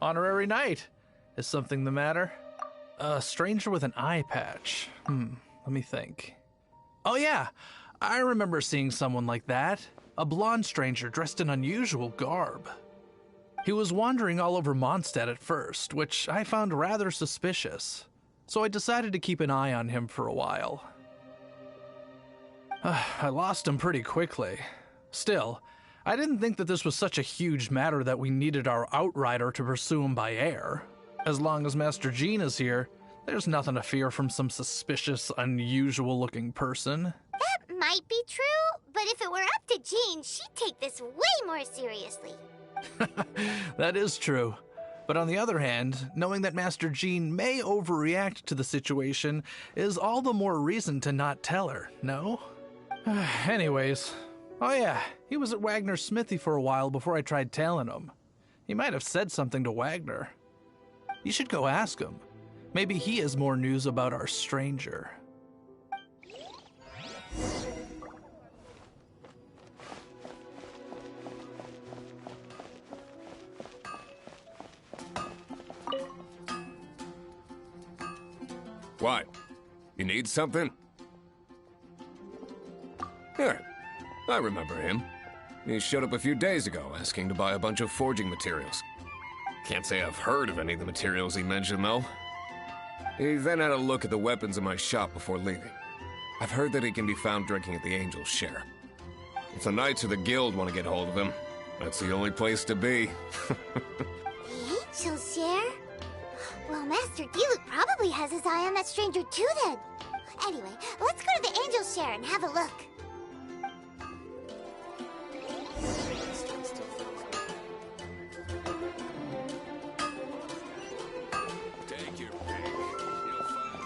Honorary knight. Is something the matter? A stranger with an eye patch. Let me think. Oh yeah, I remember seeing someone like that. A blonde stranger dressed in unusual garb. He was wandering all over Mondstadt at first, which I found rather suspicious. So I decided to keep an eye on him for a while. I lost him pretty quickly. Still, I didn't think that this was such a huge matter that we needed our outrider to pursue him by air. As long as Master Jean is here, there's nothing to fear from some suspicious, unusual-looking person. That might be true, but if it were up to Jean, she'd take this way more seriously. That is true. But on the other hand, knowing that Master Jean may overreact to the situation is all the more reason to not tell her, no? Anyways, oh yeah, he was at Wagner's smithy for a while before I tried tailing him. He might have said something to Wagner. You should go ask him. Maybe he has more news about our stranger. What? You need something? Here, I remember him. He showed up a few days ago asking to buy a bunch of forging materials. Can't say I've heard of any of the materials he mentioned, though. He then had a look at the weapons in my shop before leaving. I've heard that he can be found drinking at the Angel's Share. If the Knights or the Guild want to get hold of him, that's the only place to be. The Angel's Share? Well, Master Diluc probably has his eye on that stranger too, then. Anyway, let's go to the Angel's Share and have a look. Take your pick. You'll find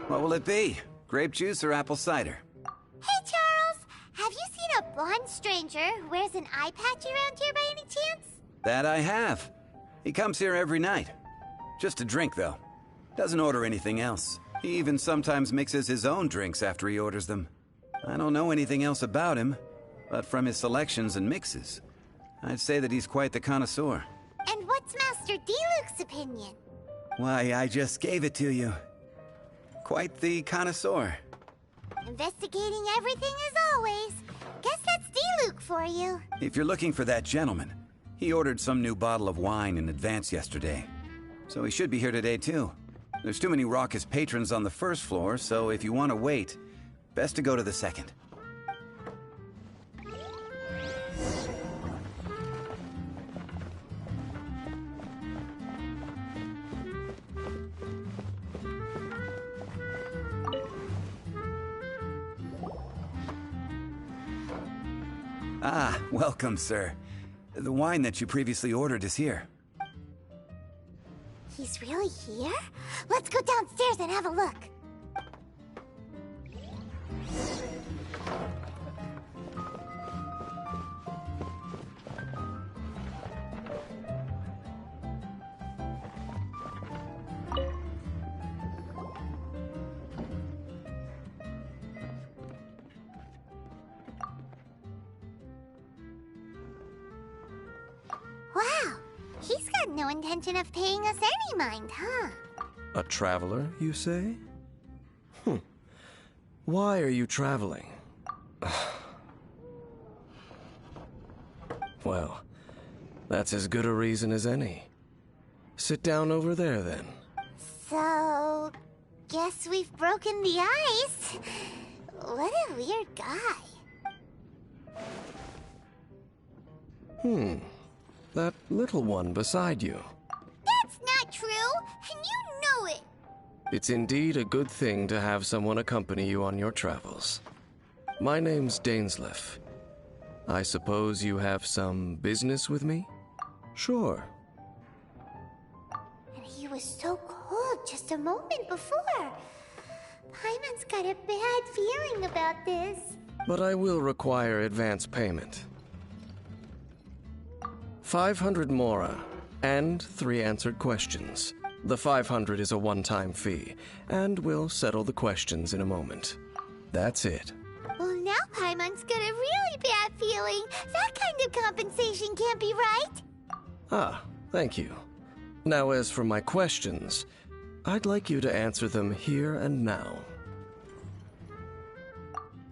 What will it be? Grape juice or apple cider? Hey, Charles! Have you seen a blonde stranger who wears an eye patch around here by any chance? That I have. He comes here every night. Just a drink, though. Doesn't order anything else. He even sometimes mixes his own drinks after he orders them. I don't know anything else about him, but from his selections and mixes, I'd say that he's quite the connoisseur. And what's Master Diluc's opinion? Why, I just gave it to you. Quite the connoisseur. Investigating everything as always. Guess that's Diluc for you. If you're looking for that gentleman, he ordered some new bottle of wine in advance yesterday. So he should be here today, too. There's too many raucous patrons on the first floor, so if you want to wait, best to go to the second. Ah, welcome, sir. The wine that you previously ordered is here. He's really here? Let's go downstairs and have a look. Wow, he's got no intention of paying us any mind, huh? A traveler, you say? Why are you traveling? Well, that's as good a reason as any. Sit down over there, then. So, guess we've broken the ice. What a weird guy. That little one beside you. That's not true, and you know it. It's indeed a good thing to have someone accompany you on your travels. My name's Dainsleif. I suppose you have some business with me? Sure. And he was so cold just a moment before. Paimon's got a bad feeling about this. But I will require advance payment. 500 mora, and 3 answered questions. The 500 is a one-time fee, and we'll settle the questions in a moment. That's it. Well, now Paimon's got a really bad feeling. That kind of compensation can't be right. Ah, thank you. Now as for my questions, I'd like you to answer them here and now.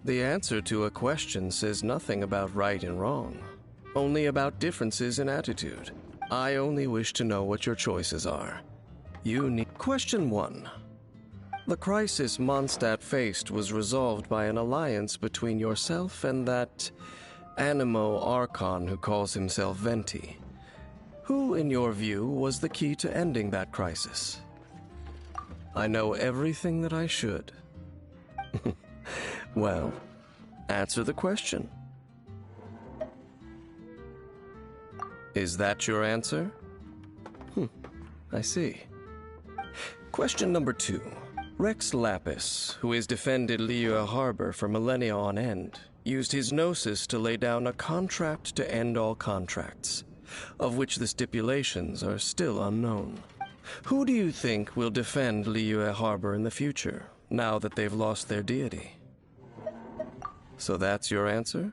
The answer to a question says nothing about right and wrong, only about differences in attitude. I only wish to know what your choices are. You need... Question 1. The crisis Mondstadt faced was resolved by an alliance between yourself and that Animo Archon who calls himself Venti. Who, in your view, was the key to ending that crisis? I know everything that I should. Well, answer the question. Is that your answer? I see. Question number 2. Rex Lapis, who has defended Liyue Harbor for millennia on end, used his gnosis to lay down a contract to end all contracts, of which the stipulations are still unknown. Who do you think will defend Liyue Harbor in the future, now that they've lost their deity? So that's your answer?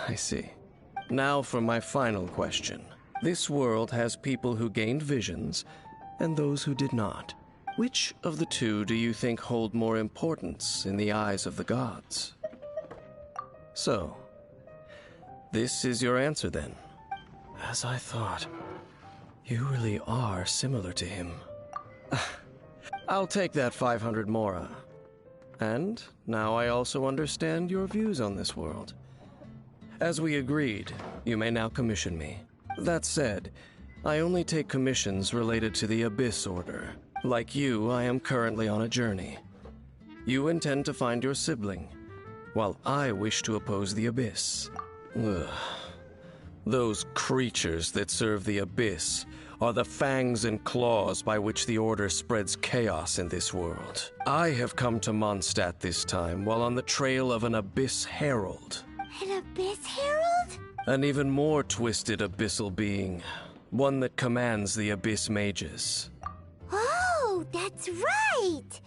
I see. Now for my final question. This world has people who gained visions, and those who did not. Which of the two do you think hold more importance in the eyes of the gods? So, this is your answer then. As I thought, you really are similar to him. I'll take that 500 mora. And now I also understand your views on this world. As we agreed, you may now commission me. That said, I only take commissions related to the Abyss Order. Like you, I am currently on a journey. You intend to find your sibling, while I wish to oppose the Abyss. Ugh. Those creatures that serve the Abyss are the fangs and claws by which the Order spreads chaos in this world. I have come to Mondstadt this time while on the trail of an Abyss Herald. An Abyss Herald? An even more twisted abyssal being, one that commands the Abyss Mages. Oh, that's right!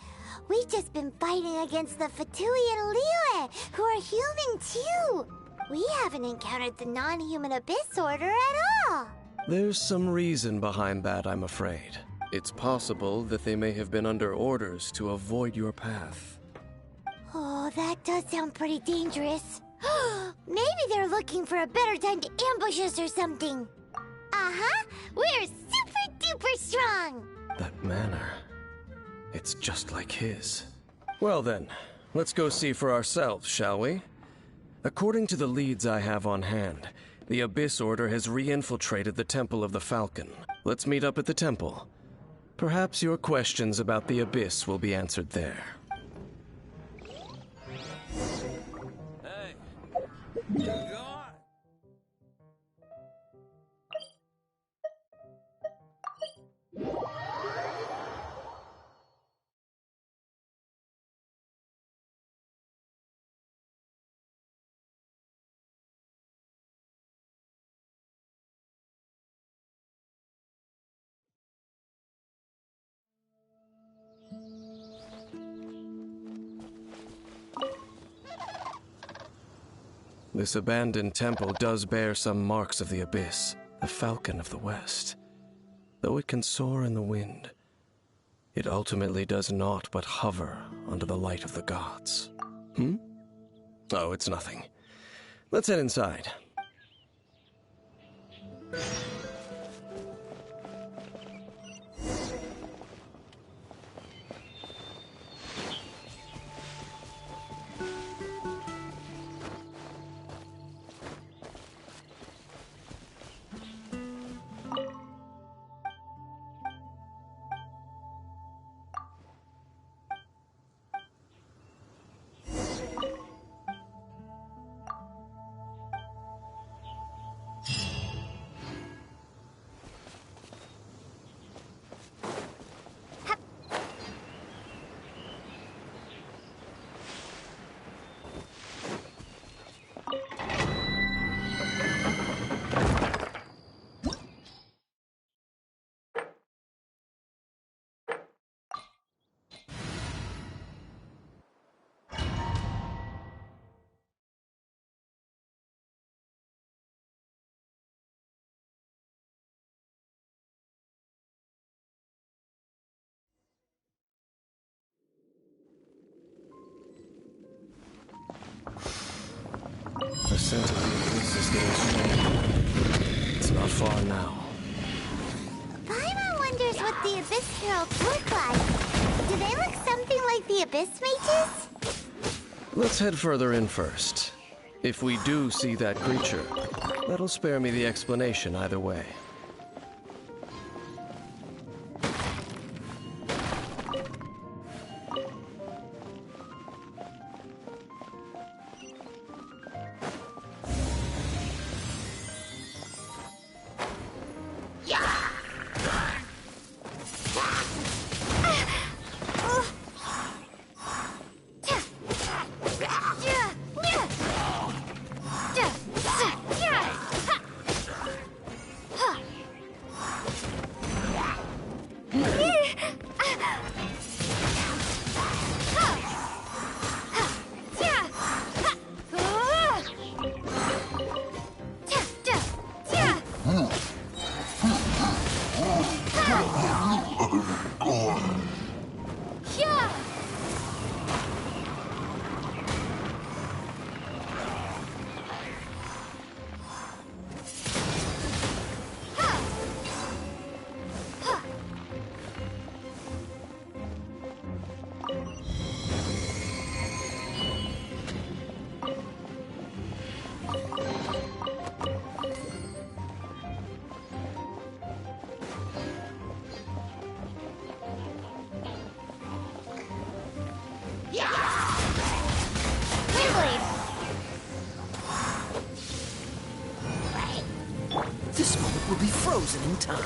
We've just been fighting against the Fatui and Liyue, who are human too! We haven't encountered the non-human Abyss Order at all! There's some reason behind that, I'm afraid. It's possible that they may have been under orders to avoid your path. Oh, that does sound pretty dangerous. Maybe they're looking for a better time to ambush us or something. Uh-huh! We're super duper strong! That manner, it's just like his. Well then, let's go see for ourselves, shall we? According to the leads I have on hand, the Abyss Order has re-infiltrated the Temple of the Falcon. Let's meet up at the temple. Perhaps your questions about the Abyss will be answered there. Hey, you going? This abandoned temple does bear some marks of the Abyss, the Falcon of the West. Though it can soar in the wind, it ultimately does naught but hover under the light of the gods. Oh, it's nothing. Let's head inside. scent of the abyss is getting stronger. It's not far now. Paimon wonders what the Abyss Heralds look like. Do they look something like the Abyss Mages? Let's head further in first. If we do see that creature, that'll spare me the explanation either way. This moment will be frozen in time.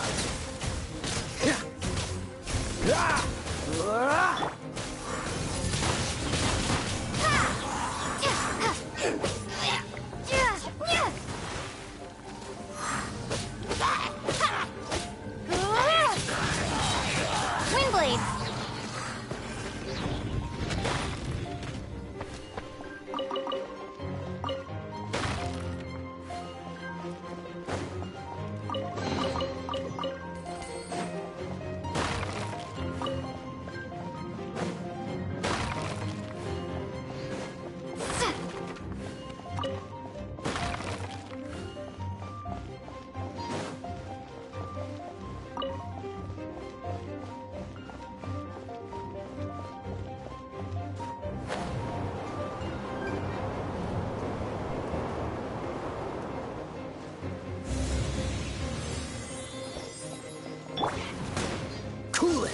Cool it!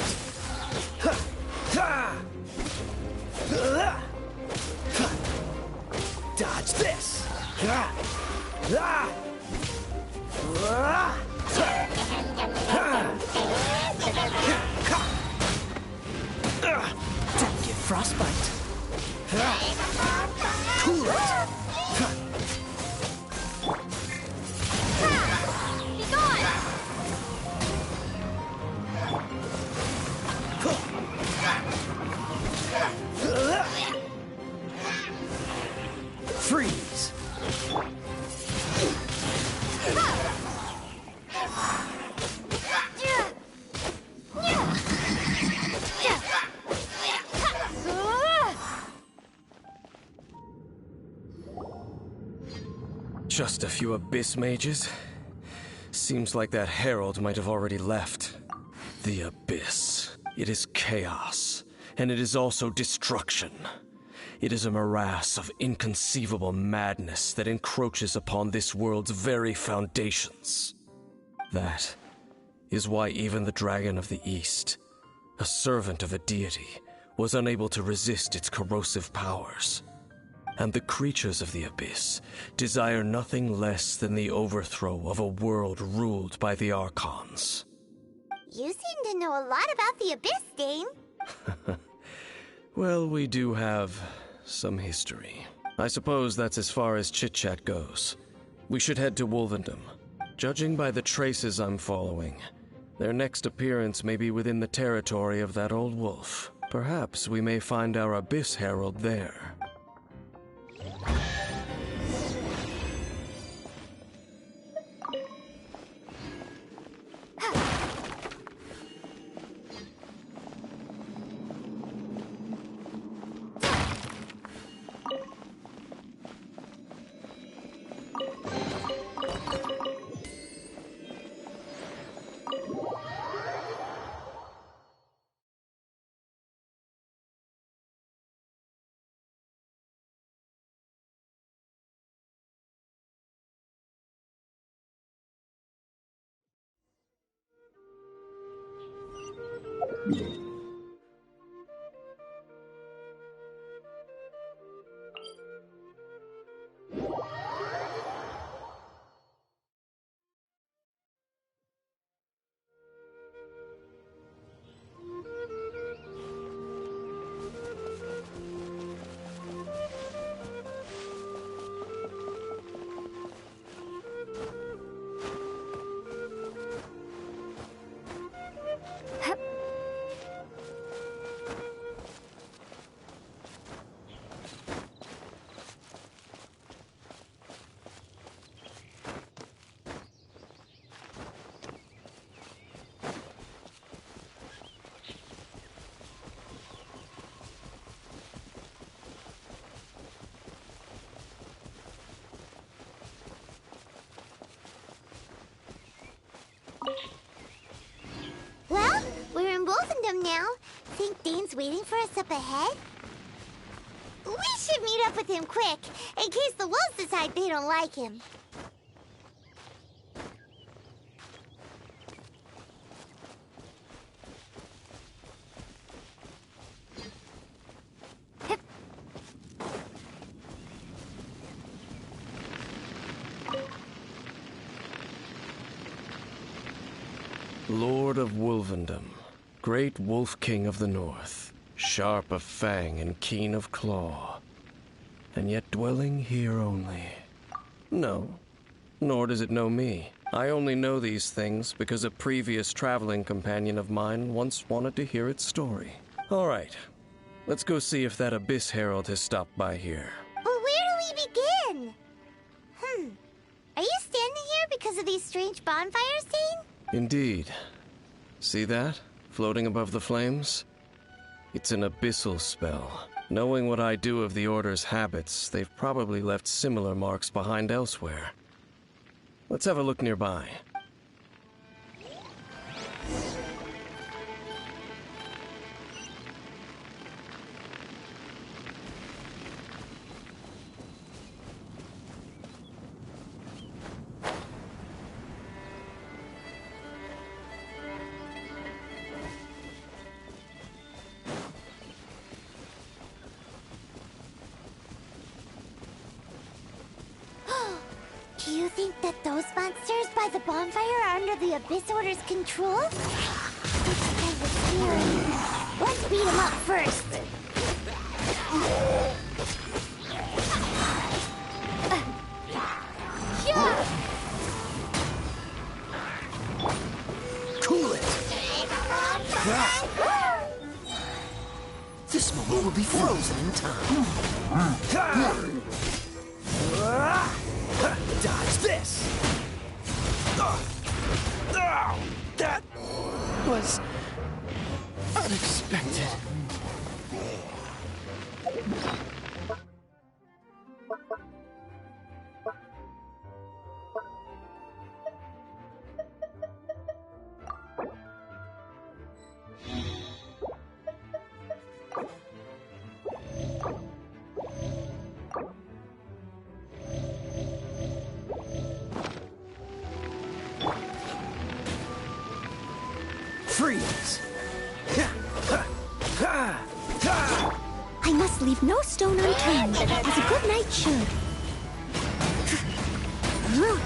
Dodge this! Don't get frostbite! Cool it! Be gone! Freeze! Just a few Abyss Mages? Seems like that Herald might have already left. The Abyss. It is chaos, and it is also destruction. It is a morass of inconceivable madness that encroaches upon this world's very foundations. That is why even the Dragon of the East, a servant of a deity, was unable to resist its corrosive powers. And the creatures of the Abyss desire nothing less than the overthrow of a world ruled by the Archons. You seem to know a lot about the Abyss, Dane. Well, we do have some history. I suppose that's as far as chit-chat goes. We should head to Wolvendom. Judging by the traces I'm following, their next appearance may be within the territory of that old wolf. Perhaps we may find our Abyss Herald there. Well, we're in Wolfendom now. Think Dane's waiting for us up ahead? We should meet up with him quick, in case the wolves decide they don't like him. Lord of Wolvendom, great Wolf King of the North, sharp of fang and keen of claw, and yet dwelling here only. No, nor does it know me. I only know these things because a previous traveling companion of mine once wanted to hear its story. All right, let's go see if that Abyss Herald has stopped by here. But where do we begin? Are you standing here because of these strange bonfires, Dane? Indeed. See that? Floating above the flames? It's an abyssal spell. Knowing what I do of the Order's habits, they've probably left similar marks behind elsewhere. Let's have a look nearby. Do you think that those monsters by the bonfire are under the Abyss Order's control? It's kind of scary. Let's beat them up first. Cool it! This moment will be frozen in time. Dodge this! That was unexpected. Freeze! I must leave no stone unturned, as a good knight should. Whew,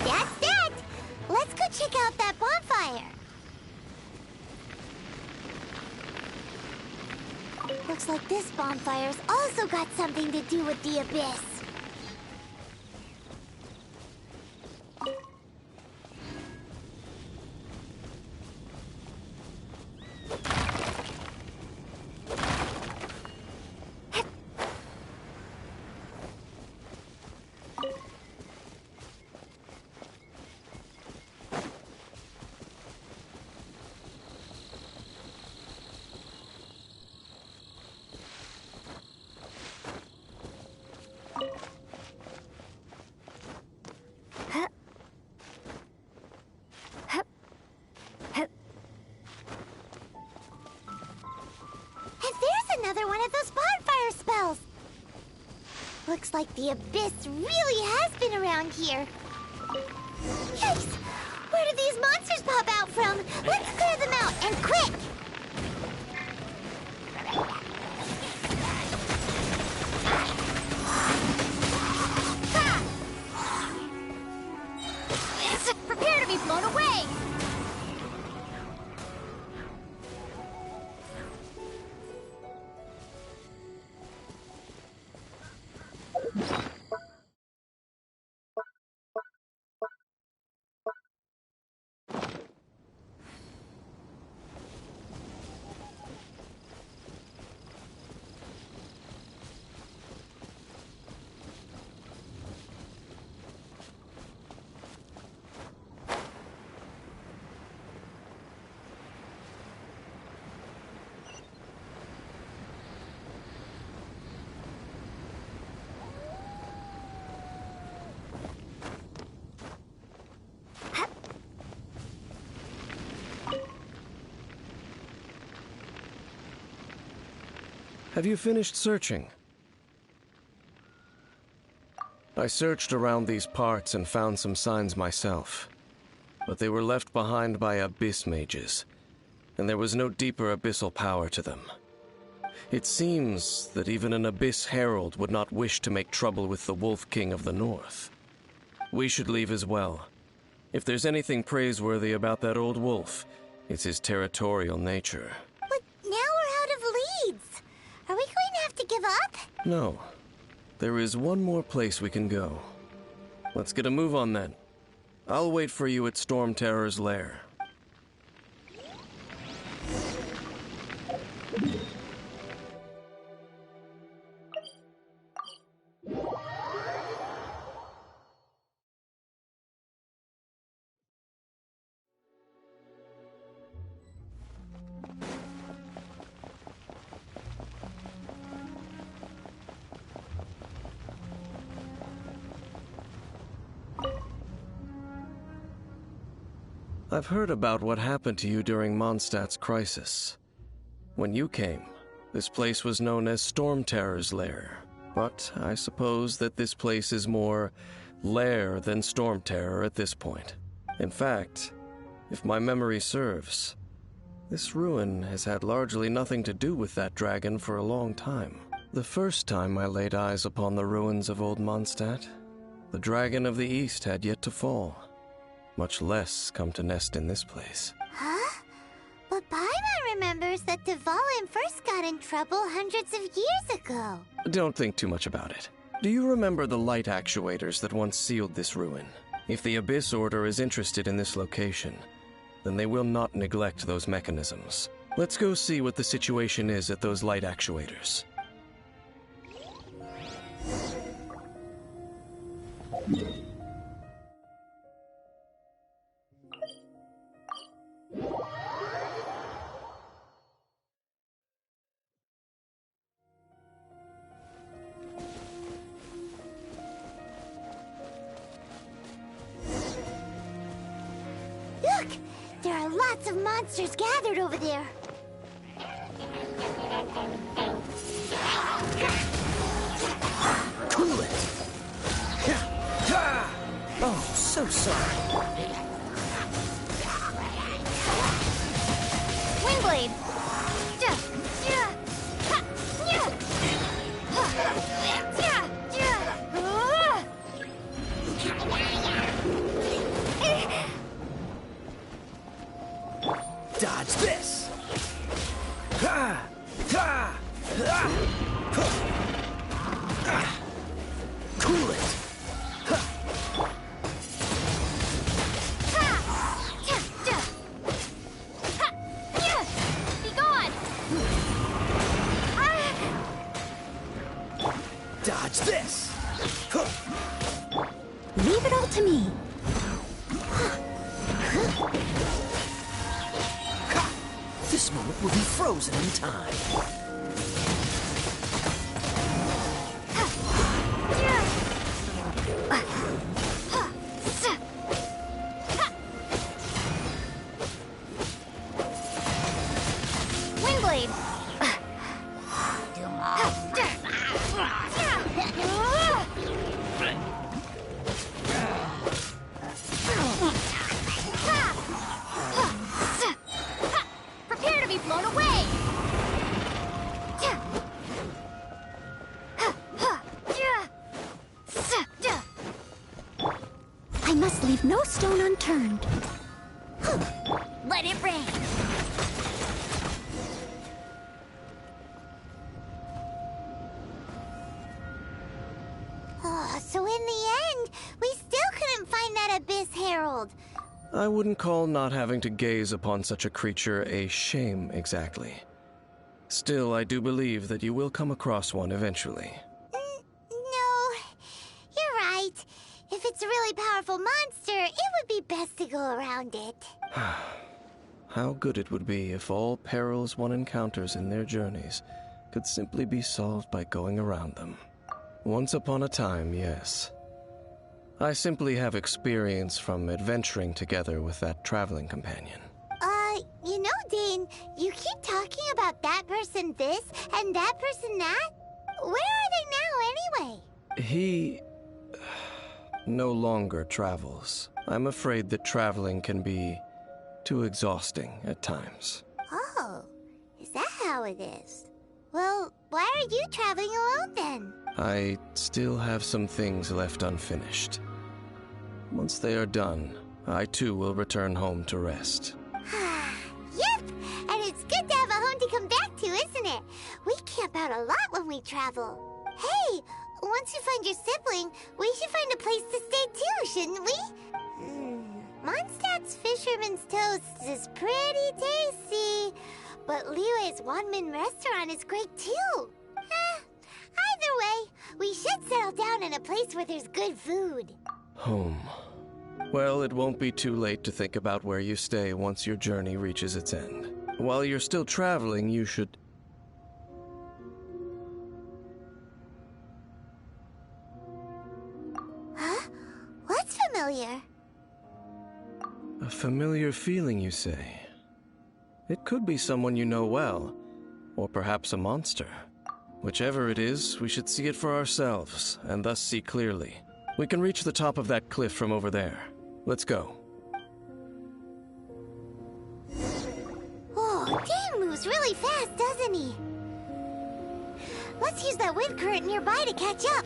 that's that. Let's go check out that bonfire. Looks like this bonfire's also got something to do with the Abyss. Looks like the abyss really has been around here. Yikes! Where did these monsters pop out from? Let's clear them out, and quick! Prepare to be blown away! Have you finished searching? I searched around these parts and found some signs myself, but they were left behind by abyss mages, and there was no deeper abyssal power to them. It seems that even an abyss herald would not wish to make trouble with the Wolf King of the North. We should leave as well. If there's anything praiseworthy about that old wolf, it's his territorial nature. But now we're out of leads. Are we going to have to give up? No. There is one more place we can go. Let's get a move on then. I'll wait for you at Storm Terror's lair. I've heard about what happened to you during Mondstadt's crisis. When you came, this place was known as Storm Terror's lair, but I suppose that this place is more lair than Storm Terror at this point. In fact, if my memory serves, this ruin has had largely nothing to do with that dragon for a long time. The first time I laid eyes upon the ruins of Old Mondstadt, the dragon of the East had yet to fall, much less come to nest in this place. Huh? But Paimon remembers that Dvalin first got in trouble hundreds of years ago. Don't think too much about it. Do you remember the light actuators that once sealed this ruin? If the Abyss Order is interested in this location, then they will not neglect those mechanisms. Let's go see what the situation is at those light actuators. Look! There are lots of monsters gathered over there. Cool it! Oh, so sorry. Windblade! Dodge this! Cool it! Be gone! Dodge this! Leave it all to me. This moment will be frozen in time. Windblade! must leave no stone unturned. Let it rain. Oh, so in the end, we still couldn't find that Abyss Herald. I wouldn't call not having to gaze upon such a creature a shame exactly. Still, I do believe that you will come across one eventually. No, you're right. If it's a really powerful monster, it would be best to go around it. How good it would be if all perils one encounters in their journeys could simply be solved by going around them. Once upon a time, yes. I simply have experience from adventuring together with that traveling companion. You know, Dane, you keep talking about that person this and that person that. Where are they now, anyway? He no longer travels. I'm afraid that traveling can be too exhausting at times. Oh, is that how it is? Well, why are you traveling alone then? I still have some things left unfinished. Once they are done, I too will return home to rest. Yep, and it's good to have a home to come back to, isn't it? We camp out a lot when we travel. Hey, once you find your sibling, we should find a place to stay too, shouldn't we? Mondstadt's Fisherman's Toast is pretty tasty, but Liyue's Wanmin restaurant is great too. Either way, we should settle down in a place where there's good food. Home. Well, it won't be too late to think about where you stay once your journey reaches its end. While you're still traveling, you should... Huh? What's familiar? A familiar feeling, you say? It could be someone you know well, or perhaps a monster. Whichever it is, we should see it for ourselves, and thus see clearly. We can reach the top of that cliff from over there. Let's go. Oh, Dane moves really fast, doesn't he? Let's use that wind current nearby to catch up.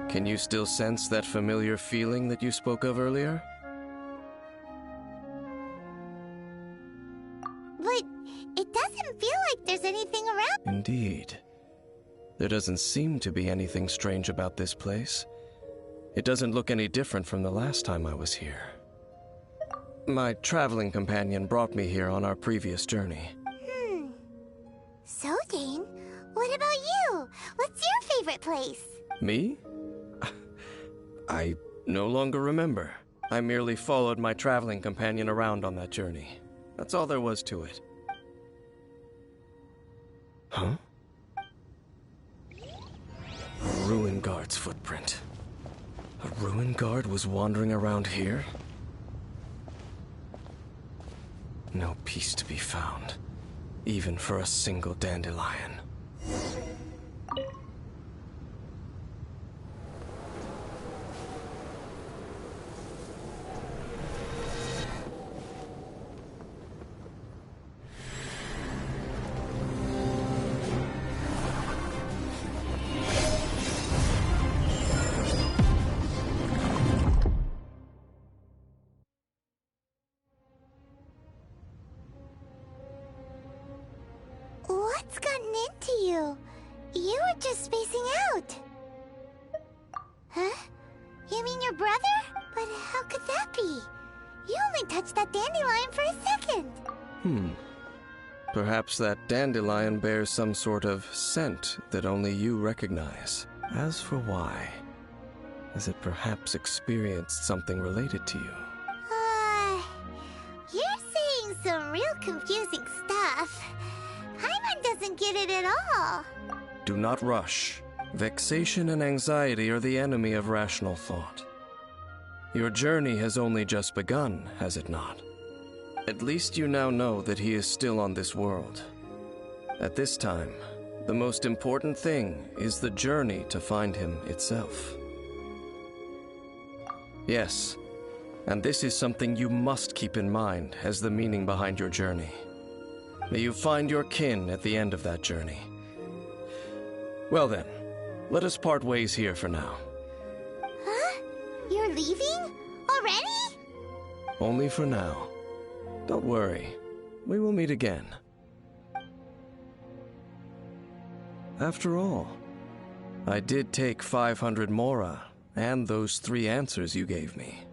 Can you still sense that familiar feeling that you spoke of earlier? But it doesn't feel like there's anything around. Indeed. There doesn't seem to be anything strange about this place. It doesn't look any different from the last time I was here. My traveling companion brought me here on our previous journey. So, Dane, what about you? What's your favorite place? Me? I no longer remember. I merely followed my traveling companion around on that journey. That's all there was to it. Huh? A ruin guard's footprint. A ruin guard was wandering around here? No peace to be found, even for a single dandelion. What's gotten into you? You were just spacing out. Huh? You mean your brother? But how could that be? You only touched that dandelion for a second. Perhaps that dandelion bears some sort of scent that only you recognize. As for why, has it perhaps experienced something related to you? You're saying some real confusing stuff. Paimon doesn't get it at all. Do not rush. Vexation and anxiety are the enemy of rational thought. Your journey has only just begun, has it not? At least you now know that he is still on this world. At this time, the most important thing is the journey to find him itself. Yes, and this is something you must keep in mind as the meaning behind your journey. May you find your kin at the end of that journey. Well then, let us part ways here for now. Huh? You're leaving? Already? Only for now. Don't worry, we will meet again. After all, I did take 500 mora and those 3 answers you gave me.